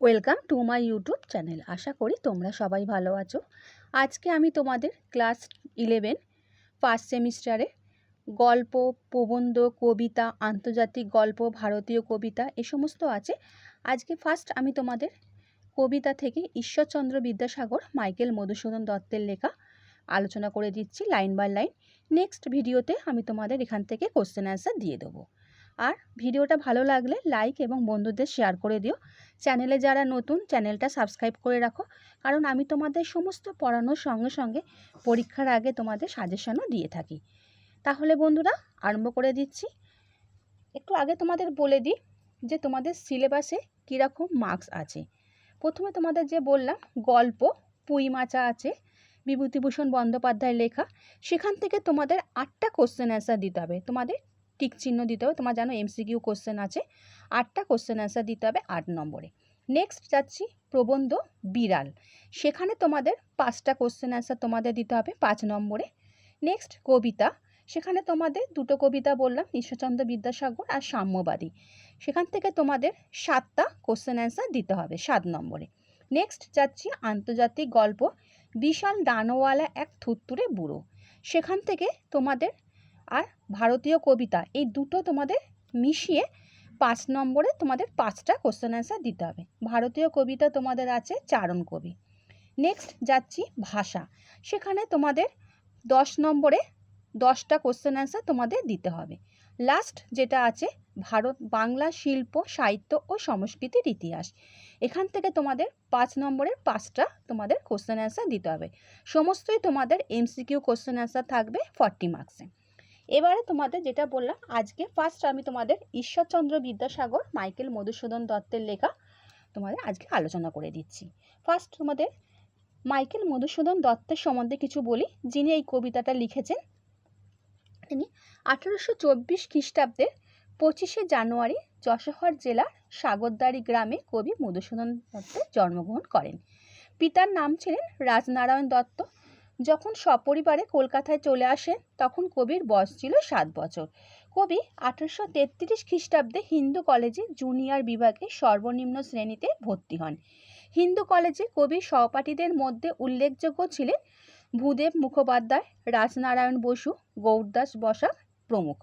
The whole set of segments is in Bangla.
Welcome to my YouTube channel. আশা করি তোমরা সবাই ভালো আছো। আজকে আমি তোমাদের ক্লাস 11 ফার্স্ট সেমিস্টারে গল্প, প্রবন্ধ, কবিতা, আন্তর্জাতিক গল্প, ভারতীয় কবিতা এ সমস্ত আছে। আজকে ফার্স্ট আমি তোমাদের কবিতা থেকে ঈশ্বরচন্দ্র বিদ্যাসাগর, মাইকেল মধুসূদন দত্তের লেখা আলোচনা করে দিচ্ছি লাইন বাই লাইন। নেক্সট ভিডিওতে আমি তোমাদের এখান থেকে কোশ্চেন অ্যান্সার দিয়ে দেবো। আর ভিডিওটা ভালো লাগলে লাইক এবং বন্ধুদের শেয়ার করে দিও। চ্যানেলে যারা নতুন, চ্যানেলটা সাবস্ক্রাইব করে রাখো, কারণ আমি তোমাদের সমস্ত পড়ানোর সঙ্গে সঙ্গে পরীক্ষার আগে তোমাদের সাজেশনও দিয়ে থাকি। তাহলে বন্ধুরা আরম্ভ করে দিচ্ছি। একটু আগে তোমাদের বলে দিই যে তোমাদের সিলেবাসে কীরকম মার্কস আছে। প্রথমে তোমাদের যে বললাম গল্প পুঁই মাচা আছে, বিভূতিভূষণ বন্দ্যোপাধ্যায়ের লেখা। সেখান থেকে তোমাদের 8টা কোশ্চেন অ্যান্সার দিতে হবে, তোমাদের টিক চিহ্ন দিতে হবে। তোমার জানো এমসিকিউ কোশ্চেন আছে, 8টা কোশ্চেন অ্যান্সার দিতে হবে 8 নম্বরে। নেক্সট যাচ্ছি প্রবন্ধ বিড়াল, সেখানে তোমাদের 5টা কোশ্চেন অ্যান্সার তোমাদের দিতে হবে 5 নম্বরে। নেক্সট কবিতা, সেখানে তোমাদের 2টো কবিতা বললাম, ঈশ্বরচন্দ্র বিদ্যাসাগর আর সাম্যবাদী। সেখান থেকে তোমাদের 7টা কোশ্চেন অ্যান্সার দিতে হবে 7 নম্বরে। নেক্সট যাচ্ছি আন্তর্জাতিক গল্প, বিশাল ডানোওয়ালা এক থুত্তুরে বুড়ো। সেখান থেকে তোমাদের আর ভারতীয় কবিতা, এই দুটো তোমাদের মিশিয়ে 5 নম্বরে তোমাদের 5টা কোশ্চেন অ্যান্সার দিতে হবে। ভারতীয় কবিতা তোমাদের আছে চারণ কবি। নেক্সট যাচ্ছি ভাষা, সেখানে তোমাদের 10 নম্বরে 10টা কোশ্চেন অ্যান্সার তোমাদের দিতে হবে। লাস্ট যেটা আছে বাংলা শিল্প, সাহিত্য ও সংস্কৃতির ইতিহাস, এখান থেকে তোমাদের 5 নম্বরের 5টা তোমাদের কোশ্চেন অ্যান্সার দিতে হবে। সমস্তই তোমাদের এমসিকিউ কোশ্চেন অ্যান্সার থাকবে 40 মার্কসে। এবারে তোমাদের যেটা বললাম, আজকে ফার্স্ট আমি তোমাদের ঈশ্বরচন্দ্র বিদ্যাসাগর, মাইকেল মধুসূদন দত্তের লেখা তোমাদের আজকে আলোচনা করে দিচ্ছি। ফার্স্ট তোমাদের মাইকেল মধুসূদন দত্তের সম্বন্ধে কিছু বলি, যিনি এই কবিতাটা লিখেছেন। তিনি 1824 খ্রিস্টাব্দের 25শে জানুয়ারি যশোহর জেলার সাগরদাড়ি গ্রামে কবি মধুসূদন দত্তের জন্মগ্রহণ করেন। পিতার নাম ছিলেন রাজনারায়ণ দত্ত। যখন সপরিবারে কলকাতায় চলে আসেন তখন কবির বয়স ছিল 7 বছর। কবি 1833 খ্রিস্টাব্দে হিন্দু কলেজে জুনিয়র বিভাগে সর্বনিম্ন শ্রেণীতে ভর্তি হন। হিন্দু কলেজে কবির সহপাঠীদের মধ্যে উল্লেখযোগ্য ছিলেন ভূদেব মুখোপাধ্যায়, রাজনারায়ণ বসু, গৌরদাস বসাক প্রমুখ।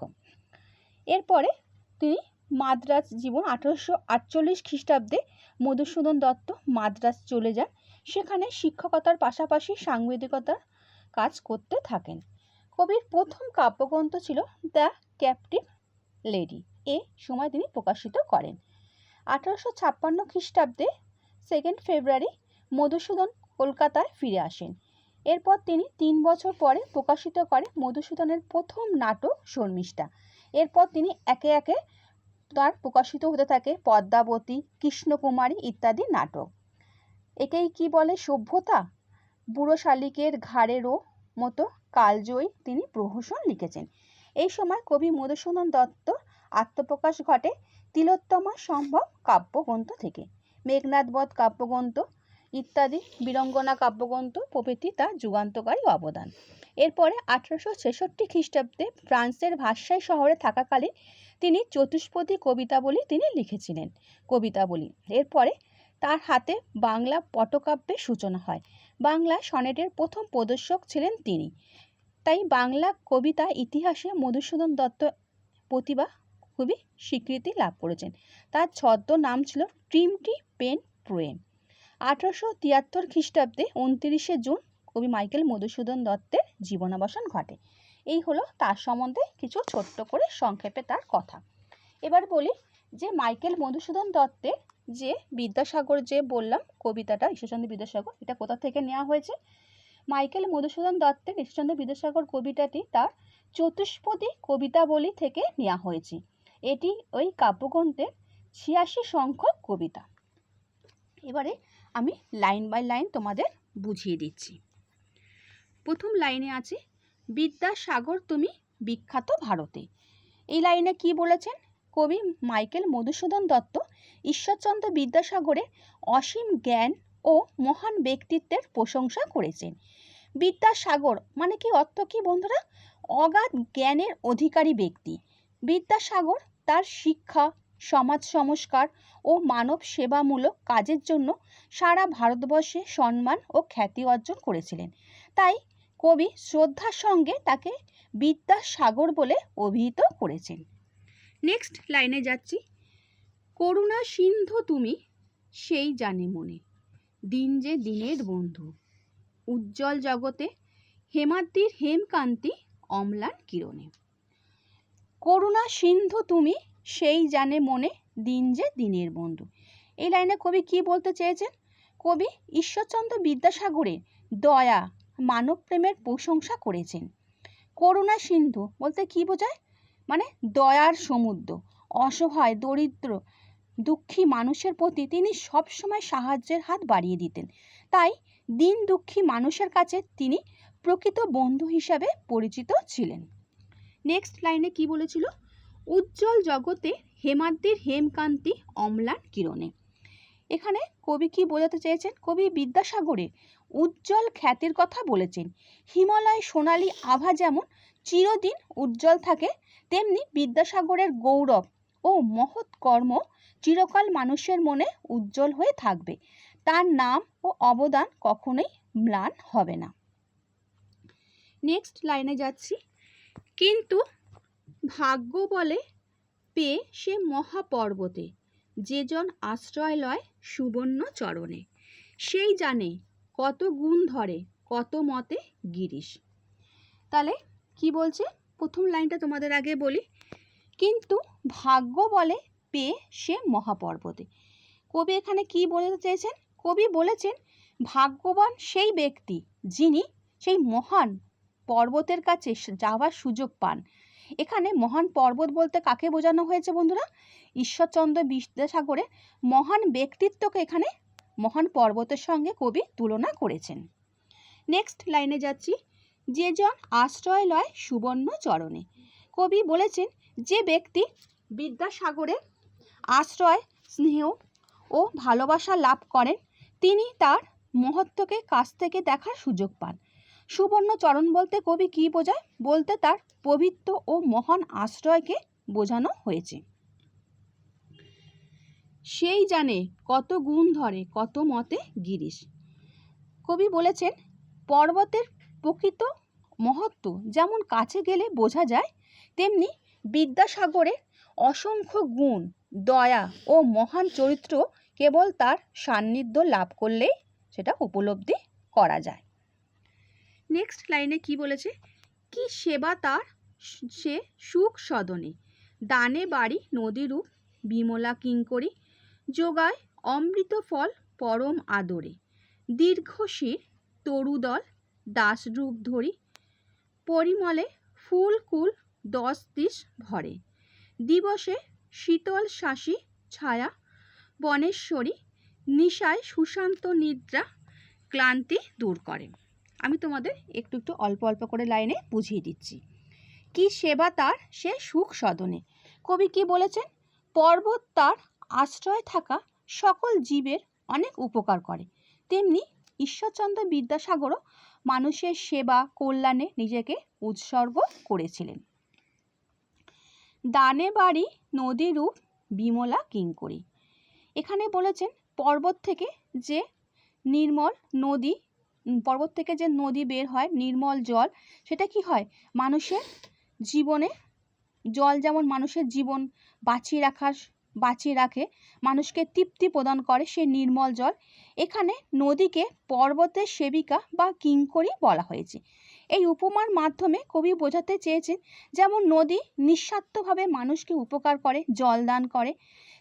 এরপরে তিনি মাদ্রাজ জীবন, 1848 খ্রিস্টাব্দে মধুসূদন দত্ত মাদ্রাজ চলে যান। সেখানে শিক্ষকতার পাশাপাশি সাংবাদিকতার কাজ করতে থাকেন। কবির প্রথম কাব্যগ্রন্থ ছিল দ্য ক্যাপটিভ লেডি, এ সময় তিনি প্রকাশিত করেন। 1856 খ্রিস্টাব্দে 2 ফেব্রুয়ারি মধুসূদন কলকাতায় ফিরে আসেন। এরপর তিনি 3 বছর পরে প্রকাশিত করেন মধুসূদনের প্রথম নাটক শর্মিষ্ঠা। এরপর তিনি একে একে তার প্রকাশিত হতে থাকে পদ্মাবতী, কৃষ্ণকুমারী ইত্যাদি নাটক। একেই কি বলে সভ্যতা, বুড়ো শালিকের ঘাড়েরও মতো কালজয়ী তিনি প্রহসন লিখেছেন। এই সময় কবি মধুসূদন দত্ত আত্মপ্রকাশ ঘটে তিলোত্তমা সম্ভব কাব্যগ্রন্থ থেকে। মেঘনাদ বধ কাব্যগ্রন্থ ইত্যাদি বীরঙ্গনা কাব্যগ্রন্থ প্রভৃতি তার যুগান্তকারী অবদান। এরপরে 1866 খ্রিস্টাব্দে ফ্রান্সের ভার্সাই শহরে থাকাকালীন তিনি চতুষ্পদী কবিতাবলী তিনি লিখেছিলেন কবিতাবলী। এরপরে তার হাতে বাংলা পটকাব্যের সূচনা হয়। বাংলা সনেটের প্রথম প্রদর্শক ছিলেন তিনি। তাই বাংলা কবিতা ইতিহাসে মধুসূদন দত্ত প্রতিভা খুবই স্বীকৃতি লাভ করেছেন। তার ছদ্ম নাম ছিল ট্রিমটি পেন পোয়েম। 1873 খ্রিস্টাব্দে 29শে জুন কবি মাইকেল মধুসূদন দত্তের জীবনাবসান ঘটে। এই হলো তার সম্বন্ধে কিছু ছোট্ট করে সংক্ষেপে তার কথা। এবার বলি যে মাইকেল মধুসূদন দত্তের যে বিদ্যাসাগর যে বললাম কবিতাটা, ঈশ্বরচন্দ্র বিদ্যাসাগর, এটা কোথা থেকে নেওয়া হয়েছে? মাইকেল মধুসূদন দত্তের ঈশ্বরচন্দ্র বিদ্যাসাগর কবিতাটি তার চতুষ্পদী কবিতাবলী থেকে নেওয়া হয়েছে। এটি ওই কাব্যগ্রন্থের 86 সংখ্যক কবিতা। এবারে আমি লাইন বাই লাইন তোমাদের বুঝিয়ে দিচ্ছি। প্রথম লাইনে আছে বিদ্যাসাগর তুমি বিখ্যাত ভারতে। এই লাইনে কি বলেছেন? কবি মাইকেল মধুসূদন দত্ত ঈশ্বরচন্দ্র বিদ্যাসাগরের অসীম জ্ঞান ও মহান ব্যক্তিত্বের প্রশংসা করেছেন। বিদ্যাসাগর মানে কি, অর্থ কি বন্ধুরা? অগাধ জ্ঞানের অধিকারী ব্যক্তি। বিদ্যাসাগর তার শিক্ষা, সমাজ সংস্কার ও মানব সেবামূলক কাজের জন্য সারা ভারতবর্ষে সম্মান ও খ্যাতি অর্জন করেছিলেন। তাই কবি শ্রদ্ধার সঙ্গে তাকে বিদ্যাসাগর বলে অভিহিত করেছেন। নেক্সট লাইনে যাচ্ছি। করুণা সিন্ধু তুমি সেই জানে মনে, দিন যে দিনের বন্ধু, উজ্জ্বল জগতে হেমাদ্রির হেমকান্তি অম্লান কিরণে। করুণা সিন্ধু তুমি সেই জানে মনে, দিন যে দিনের বন্ধু। এই লাইনে কবি কি বলতে চেয়েছেন? কবি ঈশ্বরচন্দ্র বিদ্যাসাগরের দয়া মানব প্রেমের প্রশংসা করেছেন। করুণা সিন্ধু বলতে কি বোঝায়? মানে দয়ার সমুদ্র, অসহায় দরিদ্র দুঃখী মানুষের প্রতি তিনি সবসময় সাহায্যের হাত বাড়িয়ে দিতেন। তাই দিন দুঃখী মানুষের কাছে তিনি প্রকৃত বন্ধু হিসাবে পরিচিত ছিলেন। নেক্সট লাইনে কি বলেছিল? উজ্জ্বল জগতে হেমাদ্রির হেমকান্তি অম্লান কিরণে। এখানে কবি কি বোঝাতে চেয়েছেন? কবি বিদ্যাসাগরের উজ্জ্বল খ্যাতির কথা বলেছেন। হিমালয় সোনালী আভা যেমন চিরদিন উজ্জ্বল থাকে, তেমনি বিদ্যাসাগরের গৌরব ও মহৎ কর্ম চিরকাল মানুষের মনে উজ্জ্বল হয়ে থাকবে। তার নাম ও অবদান কখনোই ম্লান হবে না। নেক্সট লাইনে যাচ্ছি। কিন্তু ভাগ্য বলে পেয়ে সে মহাপর্বতে, যেজন আশ্রয় লয় সুবর্ণ চরণে, সেই জানে কত গুণ ধরে কত মতে গিরিশ। তাহলে কি বলছে? প্রথম লাইনটা তোমাদের আগে বলি। কিন্তু ভাগ্য বলে পেয়ে সে মহাপর্বতে। কবি এখানে কি বলতে চেয়েছেন? কবি বলেছেন ভাগ্যবান সেই ব্যক্তি যিনি সেই মহান পর্বতের কাছে যাওয়ার সুযোগ পান। এখানে মহান পর্বত বলতে কাকে বোঝানো হয়েছে বন্ধুরা? ঈশ্বরচন্দ্র বিদ্যাসাগরের মহান ব্যক্তিত্বকে এখানে মহান পর্বতের সঙ্গে কবি তুলনা করেছেন। নেক্সট লাইনে যাচ্ছি। যেজন আশ্রয় লয় সুবর্ণ চরণে। কবি বলেছেন যে ব্যক্তি বিদ্যাসাগরের আশ্রয় স্নেহ ও ভালোবাসা লাভ করেন তিনি তার মহত্বকে কাছ থেকে দেখার সুযোগ পান। সুবর্ণ চরণ বলতে কবি কি বোঝায়? বলতে তার পবিত্র ও মহান আশ্রয়কে বোঝানো হয়েছে। সেই জানে কত গুণ ধরে কত মতে গিরিশ। কবি বলেছেন পর্বতের প্রকৃত মহত্ব যেমন কাছে গেলে বোঝা যায়, তেমনি বিদ্যাসাগরের অসংখ্য গুণ, দয়া ও মহান চরিত্র কেবল তার সান্নিধ্য লাভ করলেই সেটা উপলব্ধি করা যায়। নেক্সট লাইনে কি বলেছে? কি সেবা তার সে সুখ সদনে, দানে বাড়ি নদীরূপ বিমলা কিঙ্করী, যোগায় অমৃত ফল পরম আদরে, দীর্ঘশির তরুদল দাসরূপ ধরি, পরিমলে ফুলকুল 10 দিশ ভরে, দিবসে শীতল শাসী ছায়া বনেশ্বরী, নিশায় সুশান্ত নিদ্রা ক্লান্তি দূর করে। আমি তোমাদের একটু একটু অল্প অল্প করে লাইনে বুঝিয়ে দিচ্ছি। কি সেবা তার সে সুখ সদনে। কবি কি বলেছেন? পর্বত তার আশ্রয় থাকা সকল জীবের অনেক উপকার করে, তেমনি ঈশ্বরচন্দ্র বিদ্যাসাগরও মানুষের সেবা কল্যাণে নিজেকে উৎসর্গ করেছিলেন। দানে বাড়ি নদীরূপ বিমলা কিঙ্করী। এখানে বলেছেন পর্বত থেকে যে নির্মল নদী, পর্বত থেকে যে নদী বের হয় নির্মল জল, সেটা কি হয় মানুষের জীবনে, জল যেমন মানুষের জীবন বাঁচিয়ে রাখে, মানুষকে তৃপ্তি প্রদান করে সেই নির্মল জল। এখানে নদীকে পর্বতের সেবিকা বা কিঙ্করী বলা হয়েছে। এই উপমার মাধ্যমে কবি বোঝাতে চেয়েছেন যেমন নদী নিঃস্বার্থভাবে মানুষকে উপকার করে, জল দান করে,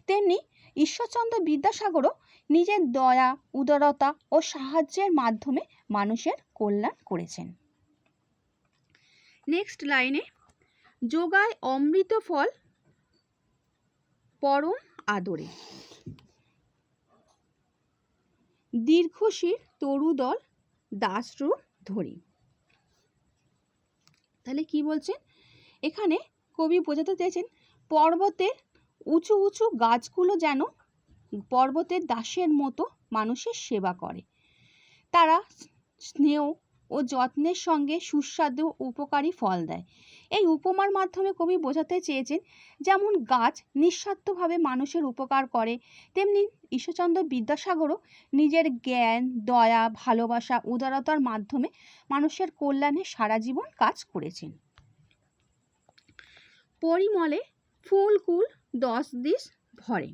তেমনি ঈশ্বরচন্দ্র বিদ্যাসাগরও নিজের দয়া উদারতা ও সাহায্যের মাধ্যমে মানুষের কল্যাণ করেছেন। নেক্সট লাইনে যোগায় অমৃত ফল পরম আদরে, দীর্ঘশির তরুদল দাসরূপ ধরি। তাহলে কি বলছেন? এখানে কবি বোঝাতে চেয়েছেন পর্বতের উঁচু উঁচু গাছগুলো যেন পর্বতের দাসের মতো মানুষের সেবা করে, তারা স্নেহ ও যত্নের সঙ্গে সুস্বাদু উপকারী ফল দেয়। এই উপমার মাধ্যমে কবি বোঝাতে চেয়েছেন যেমন গাছ নিঃস্বার্থভাবে মানুষের উপকার করে, তেমনি ঈশ্বরচন্দ্র বিদ্যাসাগরও নিজের জ্ঞান, দয়া, ভালোবাসা, উদারতার মাধ্যমে মানুষের কল্যাণে সারা জীবন কাজ করেছেন। পরিমলে ফুলকুল 10 দিশ ভরে।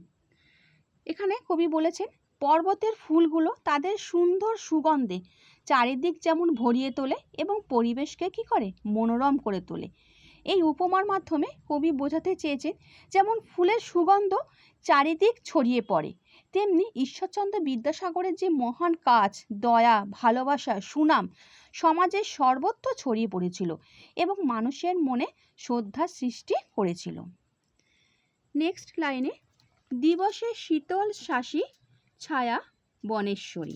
এখানে কবি বলেছেন পর্বতের ফুলগুলো তাদের সুন্দর সুগন্ধে চারিদিক যেমন ভরিয়ে তোলে এবং পরিবেশকে কি করে, মনোরম করে তোলে। এই উপমার মাধ্যমে কবি বোঝাতে চেয়েছেন যেমন ফুলের সুগন্ধ চারিদিক ছড়িয়ে পড়ে, তেমনি ঈশ্বরচন্দ্র বিদ্যাসাগরের যে মহান কাজ, দয়া, ভালোবাসা, সুনাম সমাজের সর্বত্র ছড়িয়ে পড়েছিল এবং মানুষের মনে শ্রদ্ধার সৃষ্টি করেছিল। নেক্সট লাইনে দিবসে শীতল শাসী ছায়া বনেশ্বরী।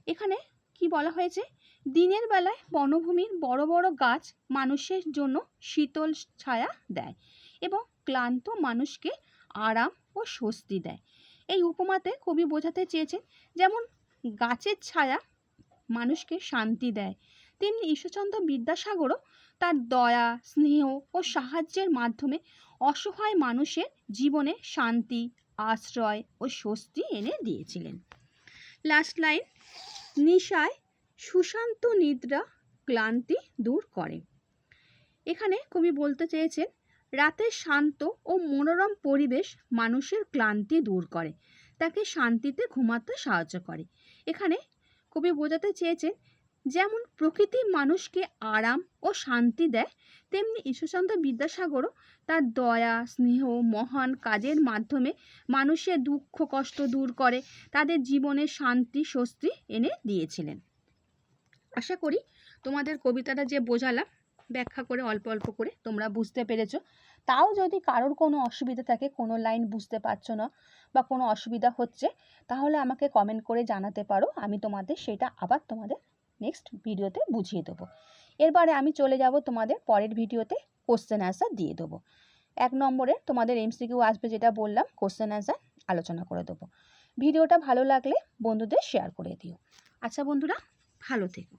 এখানে কি বলা হয়েছে, দিনের বেলায় বনভূমির বড় বড় গাছ মানুষের জন্য শীতল ছায়া দেয় এবং ক্লান্ত মানুষকে আরাম ও স্বস্তি দেয়। এই উপমাতে কবি বোঝাতে চেয়েছেন যেমন গাছের ছায়া মানুষকে শান্তি দেয়, তেমনি ঈশ্বরচন্দ্র বিদ্যাসাগরও তার দয়া, স্নেহ ও সাহায্যের মাধ্যমে অসহায় মানুষের জীবনে শান্তি, আশ্রয় ও স্বস্তি এনে দিয়েছিলেন। লাস্ট লাইন, নিশায় সুশান্ত নিদ্রা ক্লান্তি দূর করে। এখানে কবি বলতে চেয়েছেন রাতের শান্ত ও মনোরম পরিবেশ মানুষের ক্লান্তি দূর করে, তাকে শান্তিতে ঘুমাতে সাহায্য করে। এখানে কবি বোঝাতে চেয়েছেন যেমন প্রকৃতি মানুষকে আরাম ও শান্তি দেয়, তেমনি ঈশ্বরচন্দ্র বিদ্যাসাগরও তার দয়া, স্নেহ, মহান কাজের মাধ্যমে মানুষের দুঃখ কষ্ট দূর করে তাদের জীবনে শান্তি স্বস্তি এনে দিয়েছিলেন। আশা করি তোমাদের কবিতাটা যে বোঝালাম ব্যাখ্যা করে অল্প অল্প করে তোমরা বুঝতে পেরেছো। তাও যদি কারোর কোনো অসুবিধা থাকে, কোনো লাইন বুঝতে পারছো না বা কোনো অসুবিধা হচ্ছে, তাহলে আমাকে কমেন্ট করে জানাতে পারো, আমি তোমাদের সেটা আবার তোমাদের নেক্সট ভিডিওতে বুঝিয়ে দেবো। এরপরে আমি চলে যাব তোমাদের পরের ভিডিওতে কোশ্চেন অ্যান্সার দিয়ে দেবো। 1 নম্বরে তোমাদের এমসিকিউ আসবে, যেটা বললাম কোশ্চেন অ্যান্সার আলোচনা করে দেবো। ভিডিওটা ভালো লাগলে বন্ধুদের শেয়ার করে দিও। আচ্ছা বন্ধুরা, ভালো থেকো।